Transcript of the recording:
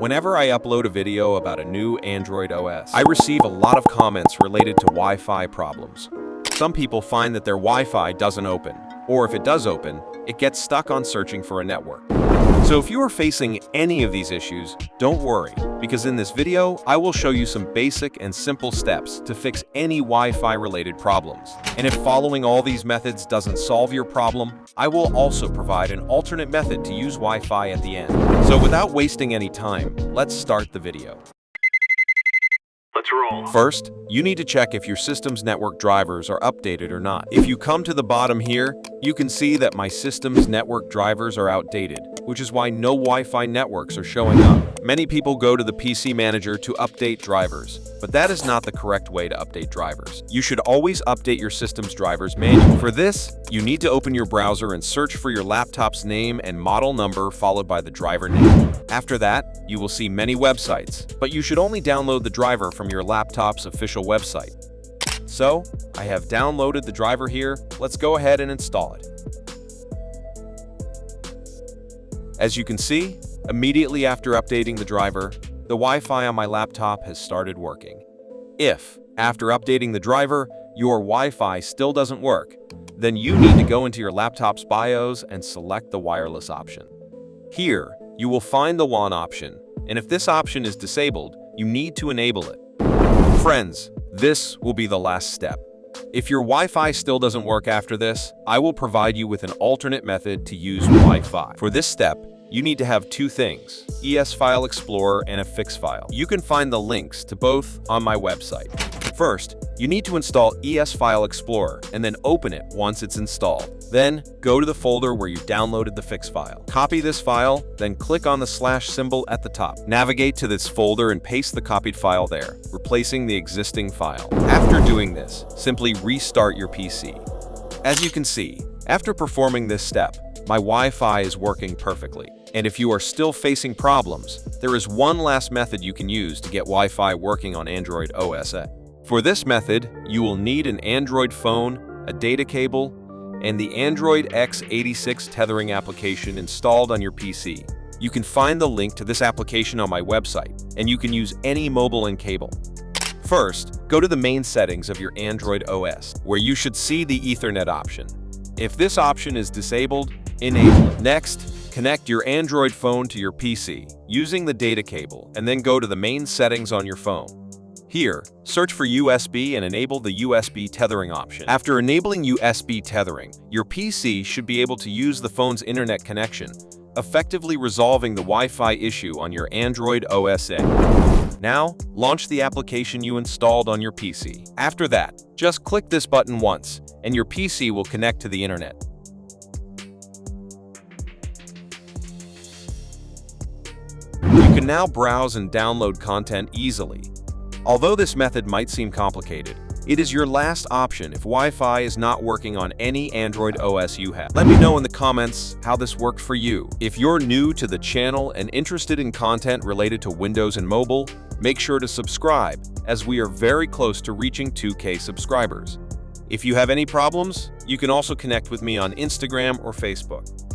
Whenever I upload a video about a new Android OS, I receive a lot of comments related to Wi-Fi problems. Some people find that their Wi-Fi doesn't open, or if it does open, it gets stuck on searching for a network. So if you are facing any of these issues, don't worry, because in this video, I will show you some basic and simple steps to fix any Wi-Fi related problems. And if following all these methods doesn't solve your problem, I will also provide an alternate method to use Wi-Fi at the end. So without wasting any time, let's start the video. Let's roll. First, you need to check if your system's network drivers are updated or not. If you come to the bottom here, you can see that my system's network drivers are outdated, which is why no Wi-Fi networks are showing up. Many people go to the PC manager to update drivers, but that is not the correct way to update drivers. You should always update your system's drivers manually. For this, you need to open your browser and search for your laptop's name and model number followed by the driver name. After that, you will see many websites, but you should only download the driver from your laptop's official website. So, I have downloaded the driver here. Let's go ahead and install it. As you can see, immediately after updating the driver, the Wi-Fi on my laptop has started working. If, after updating the driver, your Wi-Fi still doesn't work, then you need to go into your laptop's BIOS and select the wireless option. Here, you will find the WAN option, and if this option is disabled, you need to enable it. Friends, this will be the last step. If your Wi-Fi still doesn't work after this, I will provide you with an alternate method to use Wi-Fi. For this step, you need to have two things, ES File Explorer and a fix file. You can find the links to both on my website. First, you need to install ES File Explorer and then open it once it's installed. Then, go to the folder where you downloaded the fix file. Copy this file, then click on the / symbol at the top. Navigate to this folder and paste the copied file there, replacing the existing file. After doing this, simply restart your PC. As you can see, after performing this step, my Wi-Fi is working perfectly. And if you are still facing problems, there is one last method you can use to get Wi-Fi working on Android OS. For this method, you will need an Android phone, a data cable, and the Android x86 tethering application installed on your PC. You can find the link to this application on my website, and you can use any mobile and cable. First, go to the main settings of your Android OS, where you should see the Ethernet option. If this option is disabled, enable it. Next, connect your Android phone to your PC using the data cable, and then go to the main settings on your phone. Here, search for USB and enable the USB tethering option. After enabling USB tethering, your PC should be able to use the phone's internet connection, effectively resolving the Wi-Fi issue on your Android OS. Now, launch the application you installed on your PC. After that, just click this button once, and your PC will connect to the internet. You can now browse and download content easily. Although this method might seem complicated, it is your last option if Wi-Fi is not working on any Android OS you have. Let me know in the comments how this worked for you. If you're new to the channel and interested in content related to Windows and mobile, make sure to subscribe, as we are very close to reaching 2K subscribers. If you have any problems, you can also connect with me on Instagram or Facebook.